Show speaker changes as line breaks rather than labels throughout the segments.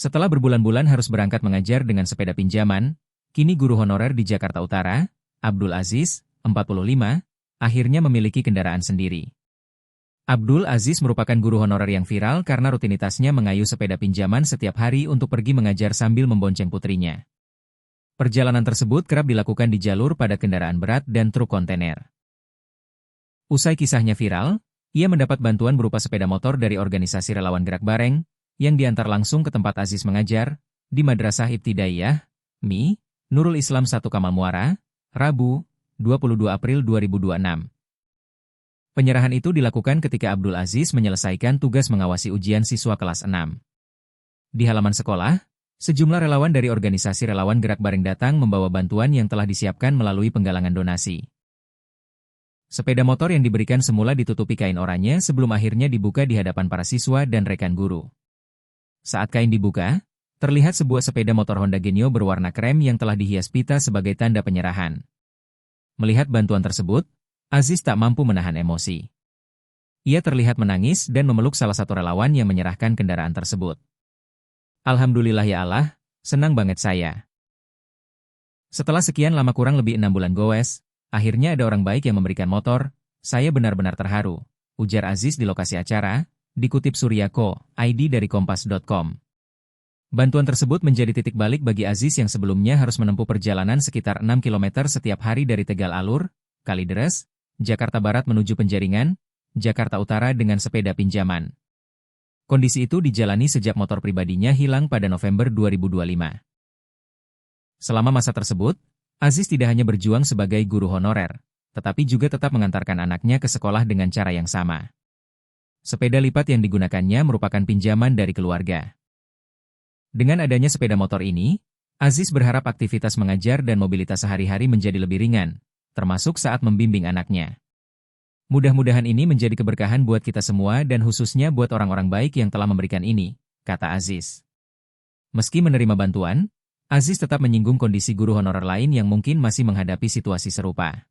Setelah berbulan-bulan harus berangkat mengajar dengan sepeda pinjaman, kini guru honorer di Jakarta Utara, Abdul Aziz, 45, akhirnya memiliki kendaraan sendiri. Abdul Aziz merupakan guru honorer yang viral karena rutinitasnya mengayuh sepeda pinjaman setiap hari untuk pergi mengajar sambil membonceng putrinya. Perjalanan tersebut kerap dilakukan di jalur padat kendaraan berat dan truk kontainer. Usai kisahnya viral, ia mendapat bantuan berupa sepeda motor dari organisasi relawan Gerak Bareng, yang diantar langsung ke tempat Aziz mengajar, di Madrasah Ibtidaiyah, MI, Nurul Islam 1 Kamal Muara, Rabu, 22 April 2026. Penyerahan itu dilakukan ketika Abdul Aziz menyelesaikan tugas mengawasi ujian siswa kelas 6. Di halaman sekolah, sejumlah relawan dari organisasi relawan Gerak Bareng datang membawa bantuan yang telah disiapkan melalui penggalangan donasi. Sepeda motor yang diberikan semula ditutupi kain oranye sebelum akhirnya dibuka di hadapan para siswa dan rekan guru. Saat kain dibuka, terlihat sebuah sepeda motor Honda Genio berwarna krem yang telah dihias pita sebagai tanda penyerahan. Melihat bantuan tersebut, Aziz tak mampu menahan emosi. Ia terlihat menangis dan memeluk salah satu relawan yang menyerahkan kendaraan tersebut. Alhamdulillah ya Allah, senang banget saya. Setelah sekian lama kurang lebih 6 bulan goes, akhirnya ada orang baik yang memberikan motor, saya benar-benar terharu, ujar Aziz di lokasi acara, dikutip Suryako, ID dari Kompas.com. Bantuan tersebut menjadi titik balik bagi Aziz yang sebelumnya harus menempuh perjalanan sekitar 6 km setiap hari dari Tegal Alur, Kalideres, Jakarta Barat menuju Penjaringan, Jakarta Utara dengan sepeda pinjaman. Kondisi itu dijalani sejak motor pribadinya hilang pada November 2025. Selama masa tersebut, Aziz tidak hanya berjuang sebagai guru honorer, tetapi juga tetap mengantarkan anaknya ke sekolah dengan cara yang sama. Sepeda lipat yang digunakannya merupakan pinjaman dari keluarga. Dengan adanya sepeda motor ini, Aziz berharap aktivitas mengajar dan mobilitas sehari-hari menjadi lebih ringan, termasuk saat membimbing anaknya. Mudah-mudahan ini menjadi keberkahan buat kita semua dan khususnya buat orang-orang baik yang telah memberikan ini, kata Aziz. Meski menerima bantuan, Aziz tetap menyinggung kondisi guru honorer lain yang mungkin masih menghadapi situasi serupa.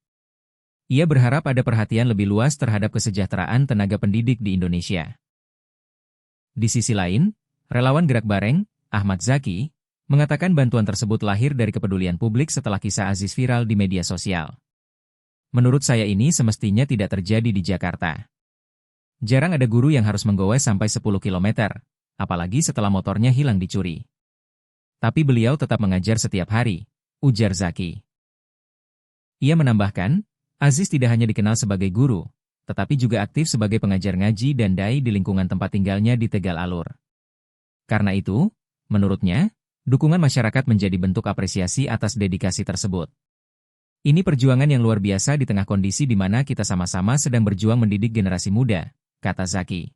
Ia berharap ada perhatian lebih luas terhadap kesejahteraan tenaga pendidik di Indonesia. Di sisi lain, relawan Gerak Bareng, Ahmad Zaki, mengatakan bantuan tersebut lahir dari kepedulian publik setelah kisah Aziz viral di media sosial. Menurut saya ini semestinya tidak terjadi di Jakarta. Jarang ada guru yang harus menggoes sampai 10 km, apalagi setelah motornya hilang dicuri. Tapi beliau tetap mengajar setiap hari, ujar Zaki. Ia menambahkan, Aziz tidak hanya dikenal sebagai guru, tetapi juga aktif sebagai pengajar ngaji dan dai di lingkungan tempat tinggalnya di Tegal Alur. Karena itu, menurutnya, dukungan masyarakat menjadi bentuk apresiasi atas dedikasi tersebut. Ini perjuangan yang luar biasa di tengah kondisi di mana kita sama-sama sedang berjuang mendidik generasi muda, kata Zaki.